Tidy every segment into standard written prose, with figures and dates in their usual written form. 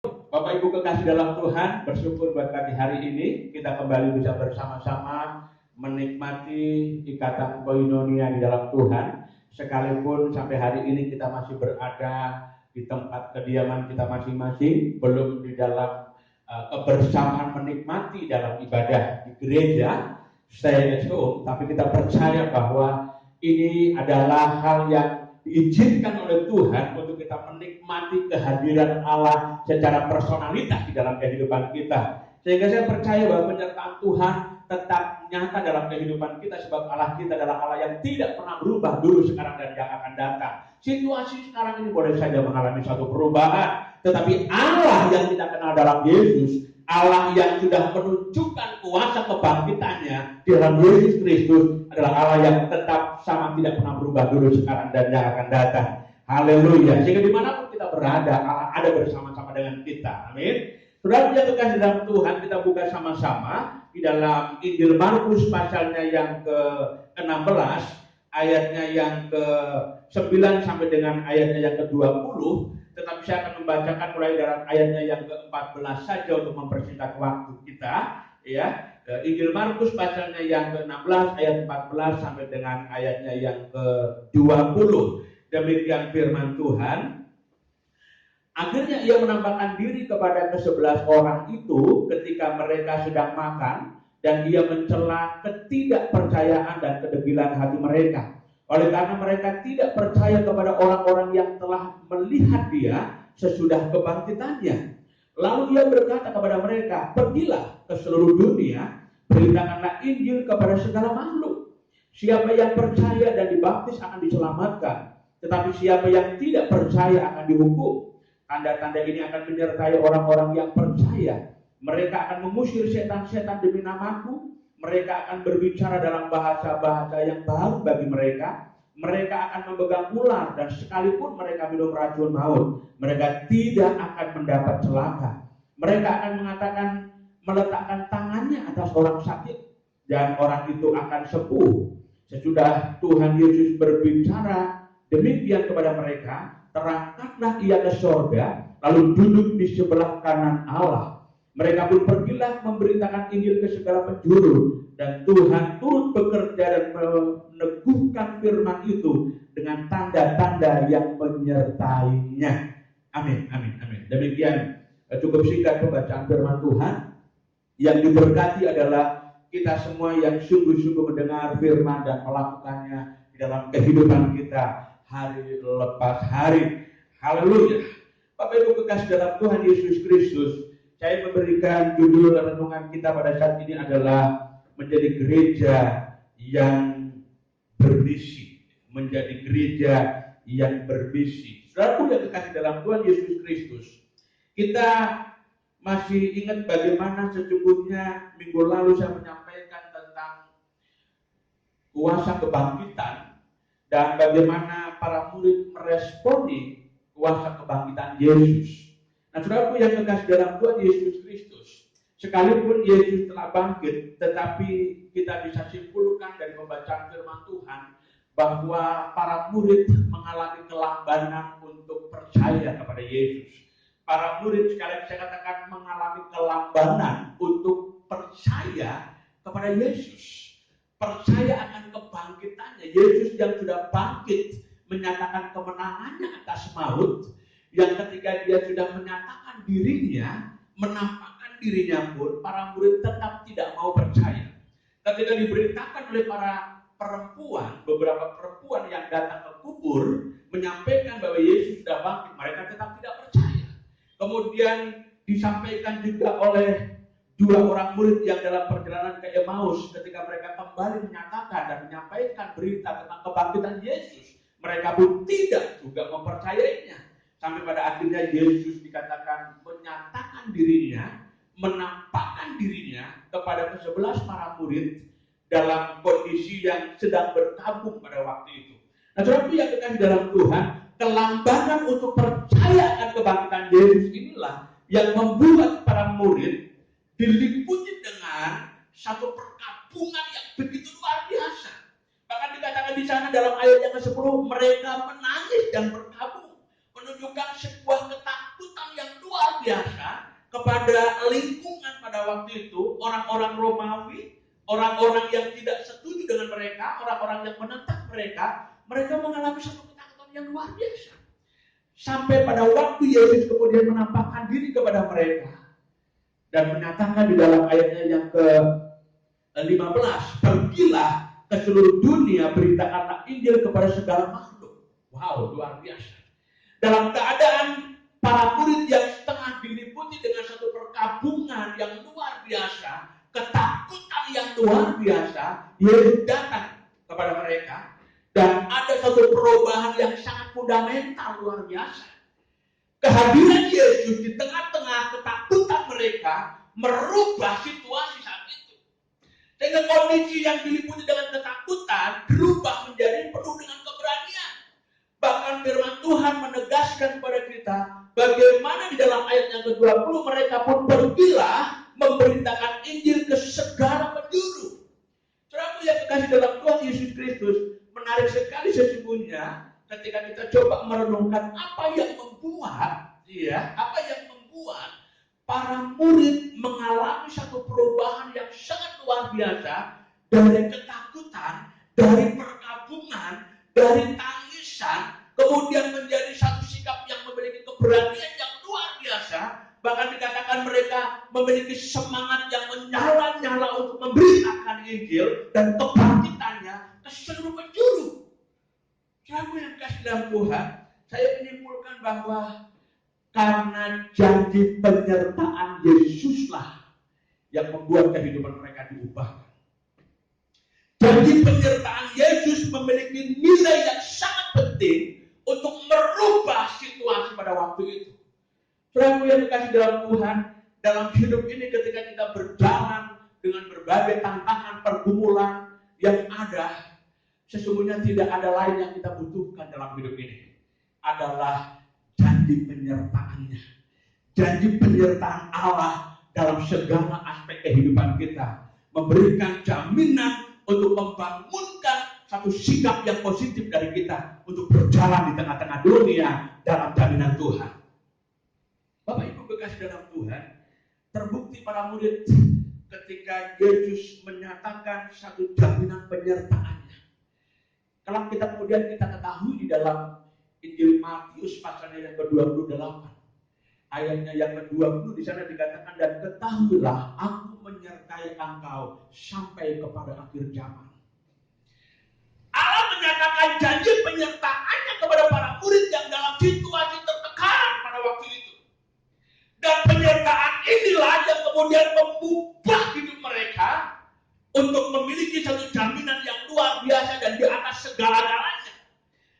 Bapak Ibu kekasih dalam Tuhan, bersyukur buat pagi hari ini kita kembali bisa bersama-sama menikmati ikatan koinonia di dalam Tuhan. Sekalipun sampai hari ini kita masih berada di tempat kediaman kita masing-masing, belum di dalam kebersamaan menikmati dalam ibadah di gereja, stay at home, tapi kita percaya bahwa ini adalah hal yang diizinkan oleh Tuhan untuk kita menikmati kehadiran Allah secara personalitas di dalam kehidupan kita. Sehingga saya percaya bahwa penyertaan Tuhan tetap nyata dalam kehidupan kita, sebab Allah kita adalah Allah yang tidak pernah berubah dulu, sekarang, dan yang akan datang. Situasi sekarang ini boleh saja mengalami suatu perubahan, tetapi Allah yang kita kenal dalam Yesus, Allah yang sudah menunjukkan kuasa kebangkitannya di dalam Yesus Kristus, adalah Allah yang tetap sama, tidak pernah berubah dulu, sekarang, dan yang akan datang. Haleluya. Sehingga dimanapun kita berada, Allah ada bersama-sama dengan kita. Amin. Saudara yang terkasih dalam Tuhan, kita buka sama-sama di dalam Injil Markus pasalnya yang ke-16, ayatnya yang ke-9 sampai dengan ayatnya yang ke-20. Tetapi saya akan membacakan mulai dari ayatnya yang ke-14 saja untuk mempersingkat waktu kita, ya. Injil Markus pasalnya yang ke-16 ayat 14 sampai dengan ayatnya yang ke-20. Demikian firman Tuhan. Akhirnya ia menampakkan diri kepada ke-11 orang itu ketika mereka sedang makan, dan ia mencela ketidakpercayaan dan kedebilan hati mereka. Oleh karena mereka tidak percaya kepada orang-orang yang telah melihat dia sesudah kebangkitannya. Lalu ia berkata kepada mereka, pergilah ke seluruh dunia, beritakanlah Injil kepada segala makhluk. Siapa yang percaya dan dibaptis akan diselamatkan, tetapi siapa yang tidak percaya akan dihukum. Tanda-tanda ini akan menyertai orang-orang yang percaya. Mereka akan mengusir setan-setan demi namaku. Mereka akan berbicara dalam bahasa-bahasa yang baru bagi mereka. Mereka akan memegang ular, dan sekalipun mereka minum racun maut, mereka tidak akan mendapat celaka. Mereka akan meletakkan tangannya atas orang sakit, dan orang itu akan sembuh. Sesudah Tuhan Yesus berbicara demikian kepada mereka, terangkatlah ia ke sorga, lalu duduk di sebelah kanan Allah. Mereka pun pergilah memberitakan Injil ke segala penjuru, dan Tuhan turut bekerja dan meneguhkan firman itu dengan tanda-tanda yang menyertainya. Amin, amin, amin. Demikian cukup singkat pembacaan firman Tuhan. Yang diberkati adalah kita semua yang sungguh-sungguh mendengar firman dan melakukannya di dalam kehidupan kita hari lepas hari. Haleluya. Bapak Ibu kekasih dalam Tuhan Yesus Kristus, saya memberikan judul renungan kita pada saat ini adalah menjadi gereja yang bermisi. Menjadi gereja yang bermisi. Saudaraku yang kekasih dalam Tuhan Yesus Kristus, kita masih ingat bagaimana sesungguhnya minggu lalu saya menyampaikan tentang kuasa kebangkitan dan bagaimana para murid meresponi kuasa kebangkitan Yesus. Nah, saudaraku yang kekasih dalam Tuhan Yesus Kristus, sekalipun Yesus telah bangkit, tetapi kita bisa simpulkan dari pembacaan firman Tuhan bahwa para murid mengalami kelambanan untuk percaya kepada Yesus. Para murid, sekali saya katakan, mengalami kelambanan untuk percaya kepada Yesus. Percaya akan kebangkitannya. Yesus yang sudah bangkit menyatakan kemenangannya atas maut, yang ketika dia sudah menyatakan dirinya, menampakkan dirinya pun, para murid tetap tidak mau percaya. Ketika diberitakan oleh para perempuan, beberapa perempuan yang datang ke kubur, menyampaikan bahwa Yesus sudah bangkit, mereka tetap tidak percaya. Kemudian disampaikan juga oleh dua orang murid yang dalam perjalanan ke Emmaus, ketika mereka kembali menyatakan dan menyampaikan berita tentang kebangkitan Yesus, mereka pun tidak juga mempercayainya. Sampai pada akhirnya Yesus dikatakan menyatakan dirinya, menampakkan dirinya kepada ke-11 para murid dalam kondisi yang sedang berkabung pada waktu itu. Nah, saudaraku yang kekasih dalam Tuhan, kelambanan untuk percaya akan kebangkitan Yesus inilah yang membuat para murid diliputi dengan satu perkabungan yang begitu luar biasa. Bahkan dikatakan di sana dalam ayat yang ke-10, mereka menangis dan berkabung, menunjukkan sebuah ketakutan ketakutan yang luar biasa kepada lingkungan pada waktu itu, orang-orang Romawi, orang-orang yang tidak setuju dengan mereka, orang-orang yang menentang mereka mengalami satu ketakutan yang luar biasa. Sampai pada waktu Yesus kemudian menampakkan diri kepada mereka dan menyatakan di dalam ayatnya yang ke-15, pergilah ke seluruh dunia, beritakanlah Injil kepada segala makhluk. Wow, luar biasa. Dalam keadaan para murid yang setengah diliputi dengan satu perkabungan yang luar biasa, ketakutan yang luar biasa, Yesus datang kepada mereka dan ada satu perubahan yang sangat fundamental luar biasa. Kehadiran Yesus di tengah-tengah ketakutan mereka merubah situasi saat itu. Sehingga kondisi yang diliputi dengan ketakutan berubah menjadi penuh dengan keberanian. Bahkan firman Tuhan menegaskan kepada kita bagaimana di dalam ayat yang ke-20 mereka pun pergilah memberitakan Injil ke segala penjuru. Saudara yang kekasih dalam Tuhan Yesus Kristus, menarik sekali sesungguhnya ketika kita coba merenungkan apa yang membuat para murid mengalami satu perubahan yang sangat luar biasa dari ketakutan, dari perkabungan, dari tangisan, kemudian menjadi satu sikap yang memiliki keberanian yang luar biasa. Bahkan dikatakan mereka memiliki semangat yang menyala-nyala untuk memberitakan Injil dan kebangkitannya ke seluruh penjuru. Saudara yang kasih dalam Tuhan, saya menyimpulkan bahwa karena janji penyertaan Yesuslah yang membuat kehidupan mereka diubahkan. Janji penyertaan Yesus memiliki nilai yang sangat penting untuk merubah situasi pada waktu itu. Saudara yang dikasih dalam Tuhan, dalam hidup ini ketika kita berjalan dengan berbagai tantangan, pergumulan yang ada, sesungguhnya tidak ada lain yang kita butuhkan dalam hidup ini adalah janji penyertaannya. Janji penyertaan Allah dalam segala aspek kehidupan kita, memberikan jaminan untuk membangunkan satu sikap yang positif dari kita untuk berjalan di tengah-tengah dunia dalam jaminan Tuhan. Bapak Ibu kekasih dalam Tuhan, terbukti para murid ketika Yesus menyatakan satu jaminan penyertaannya. Kalau kita kemudian kita ketahui di dalam Injil Matius pasalnya yang ke-28, ayatnya yang ke-20 di sana dikatakan, dan ketahuilah aku menyertai engkau sampai kepada akhir zaman. Allah menyatakan janji penyertaannya kepada para murid yang dalam situasi tertekan pada waktu itu. Dan penyertaan inilah yang kemudian mengubah hidup mereka untuk memiliki satu jaminan yang luar biasa dan di atas segala-galanya.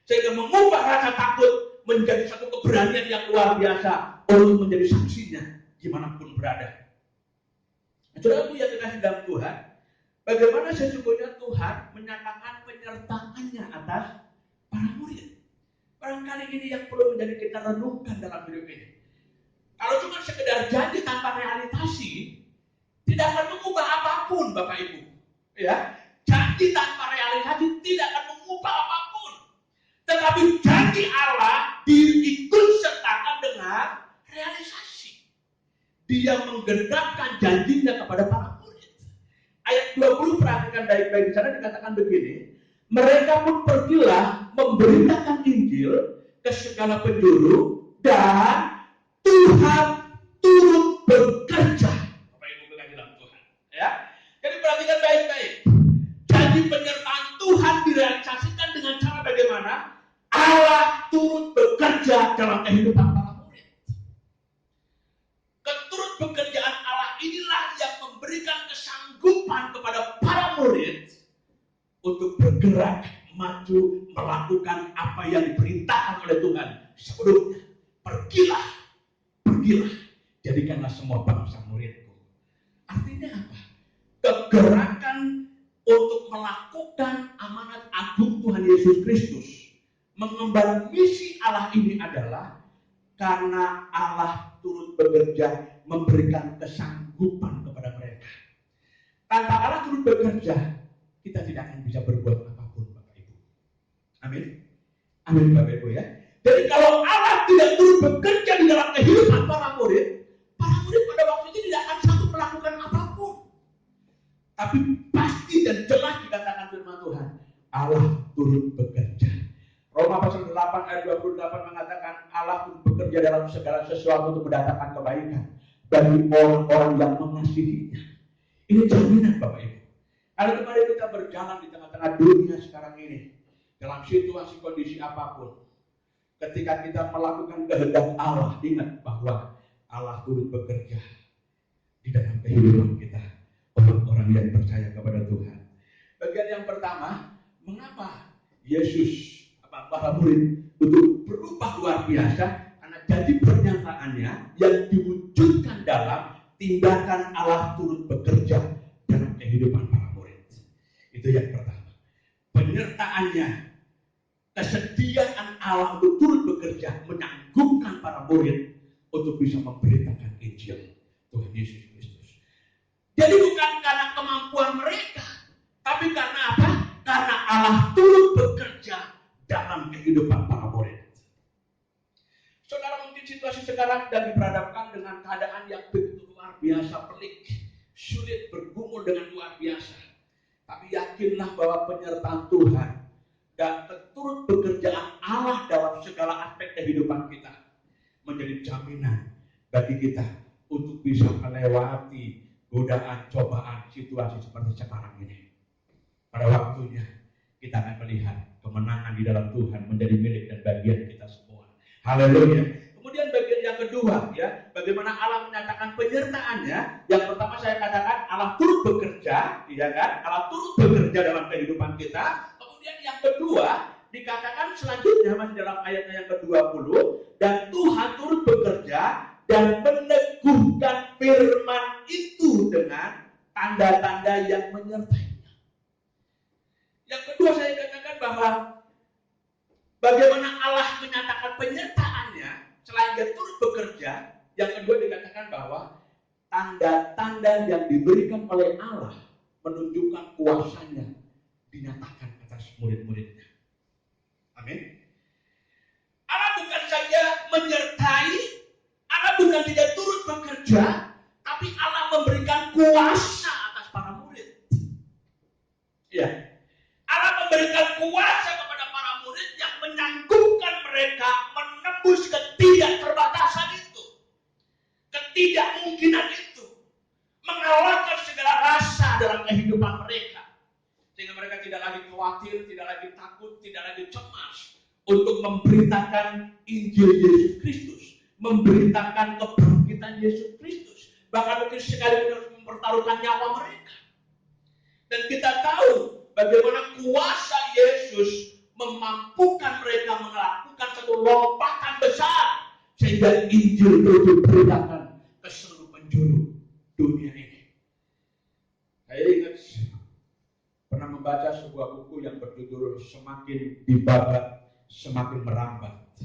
Sehingga mengubah rasa takut menjadi satu keberanian yang luar biasa untuk menjadi saksinya dimanapun berada. Saudara yang dikasih dalam Tuhan, bagaimana sesungguhnya Tuhan menyatakan penyertaannya atas para murid. Barangkali ini yang perlu menjadi kita renungkan dalam hidup ini. Kalau cuma sekedar janji tanpa realisasi, tidak akan mengubah apapun, Bapak Ibu. Ya, janji tanpa realisasi tidak akan mengubah apapun. Tetapi janji Allah diikut sertakan dengan realisasi. Dia menggenapkan janjinya kepada para murid. Ayat 20 perhatikan baik-baik di sana dikatakan begini, mereka pun pergilah memberitakan Injil ke segala penjuru dan Tuhan turut bekerja. Bapak Ibu kekasih dalam Tuhan, ya. Jadi perhatikan baik-baik. Janji penyertaan Tuhan direalisasikan dengan cara bagaimana? Allah turut bekerja dalam kehidupan para murid. Keturut bekerjaan Allah inilah yang memberikan kesanggupan kepada para murid untuk bergerak, maju, melakukan apa yang diperintahkan oleh Tuhan sebelumnya. Pergilah, jadikanlah semua bangsa muridku. Artinya apa? Kegerakan untuk melakukan amanat agung Tuhan Yesus Kristus, mengemban misi Allah ini adalah karena Allah turut bekerja memberikan kesanggupan kepada mereka. Tanpa Allah turut bekerja, kita tidak akan bisa berbuat apapun, Bapak Ibu. Amin. Amin, Bapak Ibu ya. Jadi kalau Allah tidak turut bekerja di dalam kehidupan tapi pasti dan jelas dikatakan firman Tuhan, Allah turut bekerja. Roma pasal 8 ayat 28 mengatakan Allah turut bekerja dalam segala sesuatu untuk mendatangkan kebaikan bagi orang-orang yang mengasihinya. Ini jaminan Bapak Ibu. Kalau kemarin kita berjalan di tengah-tengah dunia sekarang ini, dalam situasi kondisi apapun, ketika kita melakukan kehendak Allah, ingat bahwa Allah turut bekerja di dalam kehidupan kita, orang-orang yang percaya kepada Tuhan. Bagian yang pertama, mengapa Yesus, para murid untuk berubah luar biasa? Karena jadi pernyataannya yang diwujudkan dalam tindakan Allah turut bekerja dalam kehidupan para murid. Itu yang pertama. Penyertaannya, kesediaan Allah untuk turut bekerja menyanggupkan para murid untuk bisa memberitakan Injil Tuhan Yesus Kristus. Jadi bukan karena kemampuan mereka, tapi karena apa? Karena Allah turut bekerja dalam kehidupan para murid. Saudara, mungkin situasi sekarang sedang diperhadapkan dengan keadaan yang begitu luar biasa pelik, sulit bergumul dengan luar biasa. Tapi yakinlah bahwa penyertaan Tuhan dan turut bekerjaan Allah dalam segala aspek kehidupan kita menjadi jaminan bagi kita untuk bisa melewati godaan, cobaan, situasi seperti sekarang ini. Pada waktunya kita akan melihat kemenangan di dalam Tuhan menjadi milik dan bagian kita semua. Haleluya. Kemudian bagian yang kedua, ya, bagaimana Allah menyatakan penyertaannya. Yang pertama saya katakan Allah turut bekerja, ya kan? Allah turut bekerja dalam kehidupan kita. Kemudian yang kedua dikatakan selanjutnya masih dalam ayat yang ke-20, dan Tuhan turut bekerja dan meneguhkan firman itu dengan tanda-tanda yang menyertainya. Yang kedua saya katakan bahwa bagaimana Allah menyatakan penyertaannya selain dia turut bekerja, yang kedua dikatakan bahwa tanda-tanda yang diberikan oleh Allah menunjukkan kuasanya dinyatakan atas murid-muridnya. Amin. Allah bukan saja menyertai, Allah bukan tidak turut bekerja, tapi Allah memberikan kuasa atas para murid. Ya. Allah memberikan kuasa kepada para murid yang menyangguhkan mereka menembus ketidakterbatasan itu, ketidakmungkinan itu, mengalahkan segala rasa dalam kehidupan mereka, sehingga mereka tidak lagi khawatir, tidak lagi takut, tidak lagi cemas untuk memberitakan Injil Yesus Kristus, memberitakan kebangkitan Yesus Kristus, bahkan mungkin sekalipun harus mempertaruhkan nyawa mereka. Dan kita tahu bagaimana kuasa Yesus memampukan mereka melakukan satu lompatan besar sehingga Injil itu diberitakan ke seluruh penjuru dunia ini. Saya ingat pernah membaca sebuah buku yang berjudul Semakin Dibabat, Semakin Merambat.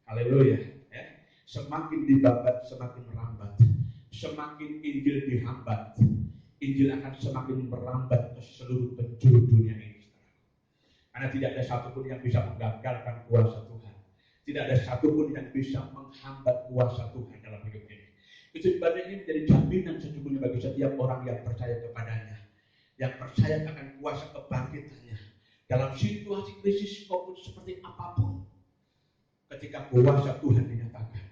Haleluya. Ya. Semakin dibabat, semakin merambat. Semakin Injil dihambat, Injil akan semakin merambat ke seluruh penjuru dunia ini. Karena tidak ada satupun yang bisa menggagalkan kuasa Tuhan. Tidak ada satupun yang bisa menghambat kuasa Tuhan dalam hidup ini. Kesempatannya ini menjadi jaminan sesungguhnya bagi setiap orang yang percaya kepadanya, yang percaya akan kuasa kebangkitannya dalam situasi krisis maupun seperti apapun. Ketika kuasa Tuhan dinyatakan,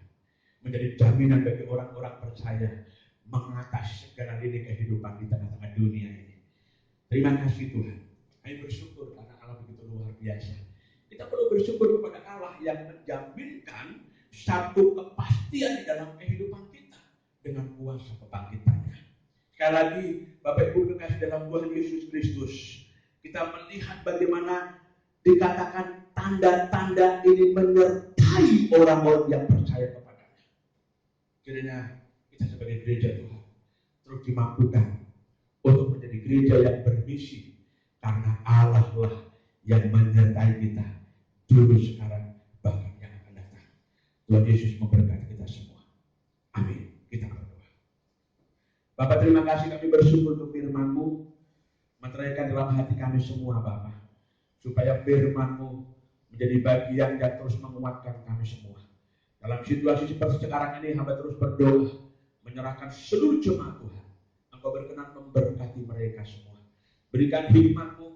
menjadi jaminan bagi orang-orang percaya mengatasi segala lini kehidupan di tengah-tengah dunia ini. Terima kasih Tuhan. Kami bersyukur karena Allah begitu luar biasa. Kita perlu bersyukur kepada Allah yang menjaminkan satu kepastian di dalam kehidupan kita dengan kuasa kebangkitannya. Sekali lagi, Bapak Ibu kekasih dalam Tuhan Yesus Kristus, kita melihat bagaimana dikatakan tanda-tanda ini menyertai orang-orang yang percaya kepadanya. Kiranya kita sebagai gereja Tuhan terus dimampukan untuk menjadi gereja yang bermisi, karena Allah lah yang menyertai kita dulu, sekarang, bahkan yang akan datang. Tuhan Yesus memberkati kita semua. Amin. Kita berdoa. Bapak, terima kasih, kami bersyukur untuk firman-Mu meteraikan dalam hati kami semua Bapak, supaya firman-Mu menjadi bagian yang terus menguatkan kami semua. Dalam situasi seperti sekarang ini, hamba terus berdoa menyerahkan seluruh jemaat Tuhan. Engkau berkenan memberkati mereka. mereka semua. Berikan hikmat-Mu,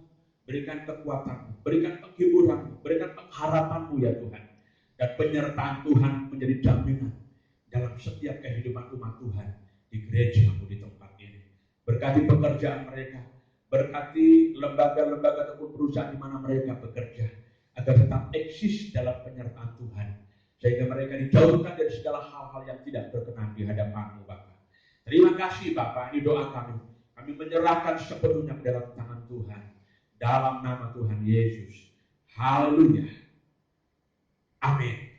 berikan kekuatan-Mu, berikan penghiburan-Mu, berikan pengharapan-Mu ya Tuhan. Dan penyertaan Tuhan menjadi jaminan dalam setiap kehidupan umat Tuhan di gereja-Mu di tempat ini. Berkati pekerjaan mereka, berkati lembaga-lembaga ataupun perusahaan di mana mereka bekerja, agar tetap eksis dalam penyertaan Tuhan, sehingga mereka dijauhkan dari segala hal-hal yang tidak berkenan di hadapan-Mu Bapa. Terima kasih Bapa, ini doa kami. Kami menyerahkan sepenuhnya ke dalam tangan Tuhan, dalam nama Tuhan Yesus. Haleluya. Amin.